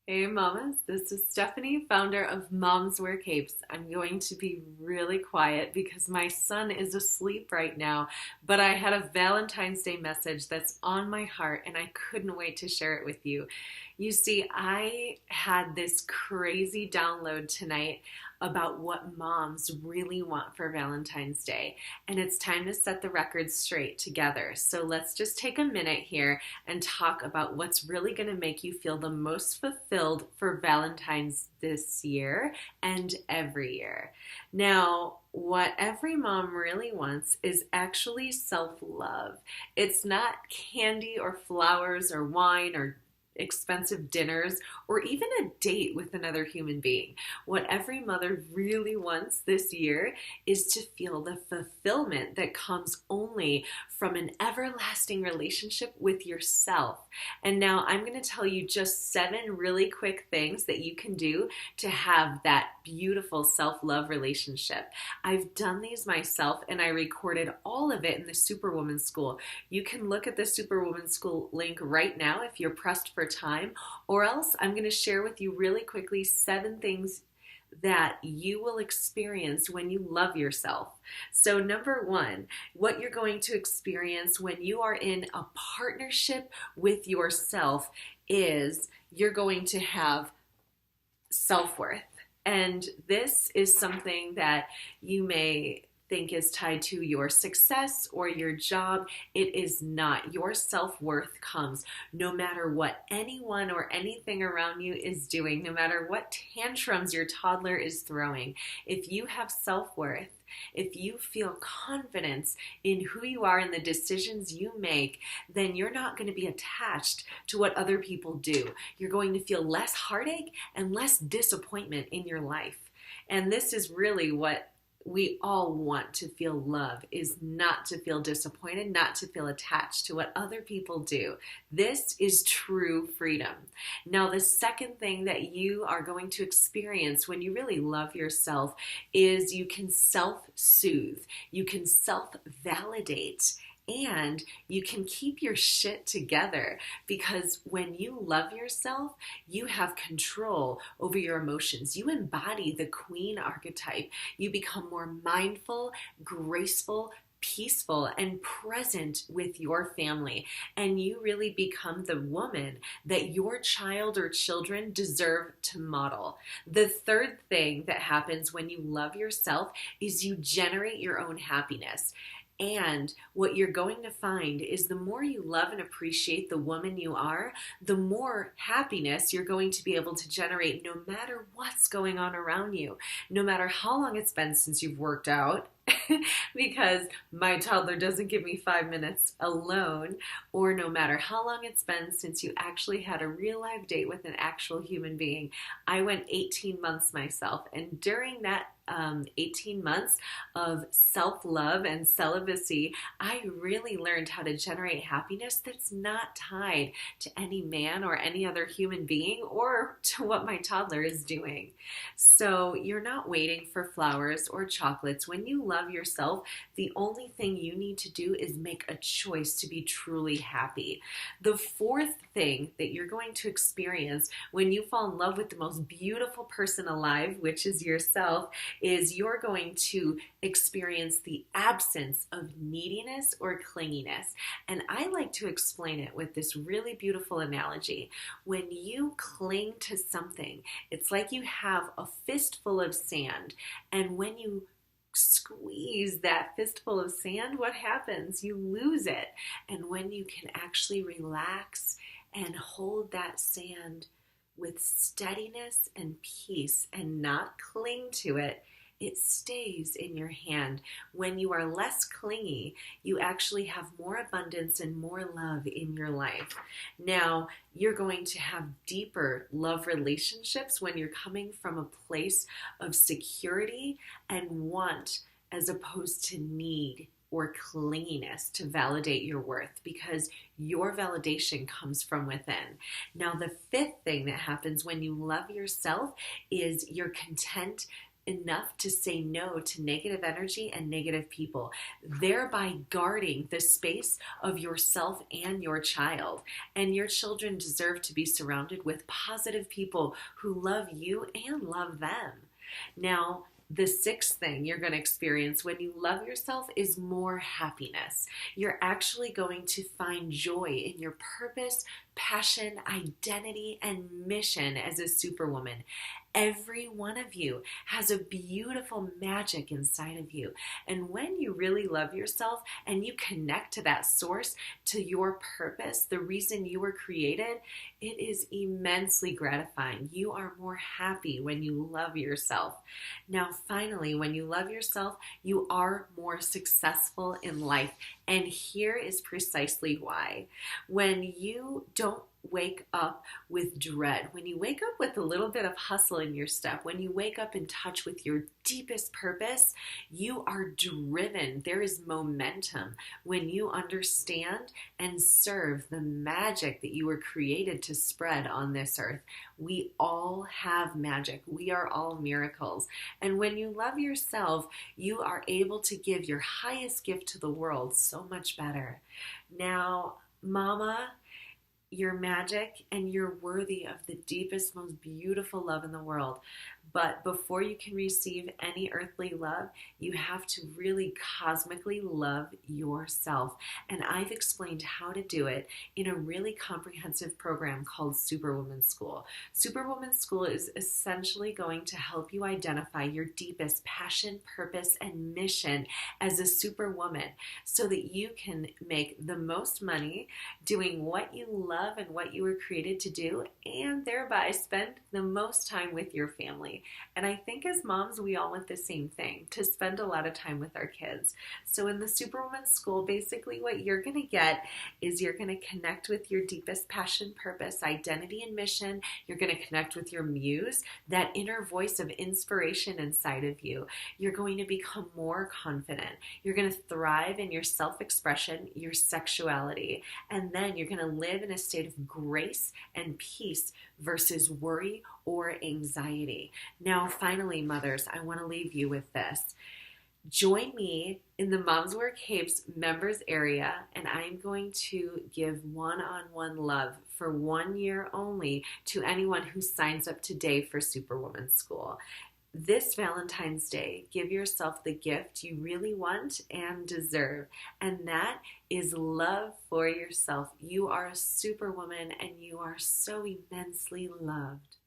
Hey mamas, this is Stephanie, founder of Moms Wear Capes. I'm going to be really quiet because my son is asleep right now, but I had a Valentine's Day message that's on my heart and I couldn't wait to share it with you. You see, I had this crazy download tonight about what moms really want for Valentine's Day, and it's time to set the record straight together. So let's just take a minute here and talk about what's really going to make you feel the most fulfilled for Valentine's this year and every year. Now, what every mom really wants is actually self-love. It's not candy or flowers or wine or expensive dinners, or even a date with another human being. What every mother really wants this year is to feel the fulfillment that comes only from an everlasting relationship with yourself. And now I'm going to tell you just 7 really quick things that you can do to have that beautiful self-love relationship. I've done these myself and I recorded all of it in the Superwoman School. You can look at the Superwoman School link right now if you're pressed for time, or else I'm going to share with you really quickly 7 things that you will experience when you love yourself. So number 1, what you're going to experience when you are in a partnership with yourself is you're going to have self-worth. And this is something that you may think is tied to your success or your job. It is not. Your self-worth comes no matter what anyone or anything around you is doing, no matter what tantrums your toddler is throwing. If you have self-worth, if you feel confidence in who you are and the decisions you make, then you're not going to be attached to what other people do. You're going to feel less heartache and less disappointment in your life. And this is really what we all want to feel love, is not to feel disappointed, not to feel attached to what other people do. This is true freedom. Now, the second thing that you are going to experience when you really love yourself is you can self-soothe, you can self-validate, and you can keep your shit together, because when you love yourself, you have control over your emotions. You embody the queen archetype. You become more mindful, graceful, peaceful, and present with your family. And you really become the woman that your child or children deserve to model. The third thing that happens when you love yourself is you generate your own happiness. And what you're going to find is the more you love and appreciate the woman you are, the more happiness you're going to be able to generate no matter what's going on around you, no matter how long it's been since you've worked out, because my toddler doesn't give me 5 minutes alone, or no matter how long it's been since you actually had a real live date with an actual human being. I went 18 months myself, and during that 18 months of self-love and celibacy, I really learned how to generate happiness that's not tied to any man or any other human being or to what my toddler is doing. So you're not waiting for flowers or chocolates. When you love yourself, the only thing you need to do is make a choice to be truly happy. The fourth thing that you're going to experience when you fall in love with the most beautiful person alive, which is yourself, is you're going to experience the absence of neediness or clinginess. And I like to explain it with this really beautiful analogy. When you cling to something, it's like you have a fistful of sand, and when you squeeze that fistful of sand, what happens? You lose it. And when you can actually relax and hold that sand with steadiness and peace and not cling to it, it stays in your hand. When you are less clingy, you actually have more abundance and more love in your life. Now, you're going to have deeper love relationships when you're coming from a place of security and want, as opposed to need or clinginess to validate your worth, because your validation comes from within. Now, the fifth thing that happens when you love yourself is you're content enough to say no to negative energy and negative people, thereby guarding the space of yourself and your child. And your children deserve to be surrounded with positive people who love you and love them. Now, the sixth thing you're going to experience when you love yourself is more happiness. You're actually going to find joy in your purpose, passion, identity, and mission as a superwoman. Every one of you has a beautiful magic inside of you. And when you really love yourself and you connect to that source, to your purpose, the reason you were created, it is immensely gratifying. You are more happy when you love yourself. Now, finally, when you love yourself, you are more successful in life. And here is precisely why. When you don't wake up with dread, when you wake up with a little bit of hustle in your step, when you wake up in touch with your deepest purpose, you are driven. There is momentum when you understand and serve the magic that you were created to spread on this earth. We all have magic. We are all miracles. And when you love yourself, you are able to give your highest gift to the world so much better. Now, Mama, you're magic and you're worthy of the deepest, most beautiful love in the world. But before you can receive any earthly love, you have to really cosmically love yourself. And I've explained how to do it in a really comprehensive program called Superwoman School. Superwoman School is essentially going to help you identify your deepest passion, purpose, and mission as a superwoman so that you can make the most money doing what you love and what you were created to do, and thereby spend the most time with your family. And I think as moms, we all want the same thing, to spend a lot of time with our kids. So in the Superwoman School, basically what you're going to get is you're going to connect with your deepest passion, purpose, identity, and mission. You're going to connect with your muse, that inner voice of inspiration inside of you. You're going to become more confident. You're going to thrive in your self-expression, your sexuality, and then you're going to live in a state of grace and peace versus worry or anxiety. Now, finally, mothers, I want to leave you with this. Join me in the Moms Wear Capes members area, and I'm going to give one-on-one love for 1 year only to anyone who signs up today for Superwoman School. This Valentine's Day, give yourself the gift you really want and deserve, and that is love for yourself. You are a superwoman, and you are so immensely loved.